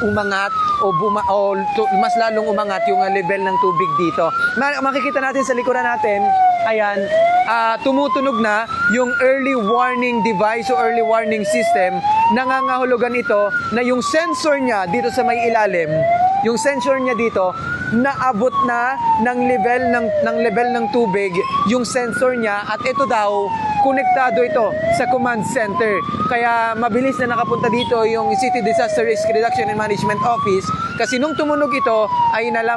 umangat mas lalong umangat yung level ng tubig dito. Makikita natin sa likuran natin, ayan, tumutunog na yung early warning device o early warning system. Nangangahulugan ito na yung sensor niya dito sa may ilalim, yung sensor niya dito, naabot na ng level ng tubig yung sensor niya, at ito daw konektado ito sa command center. Kaya mabilis na nakapunta dito yung City Disaster Risk Reduction and Management Office, kasi nung tumunog ito ay nalaman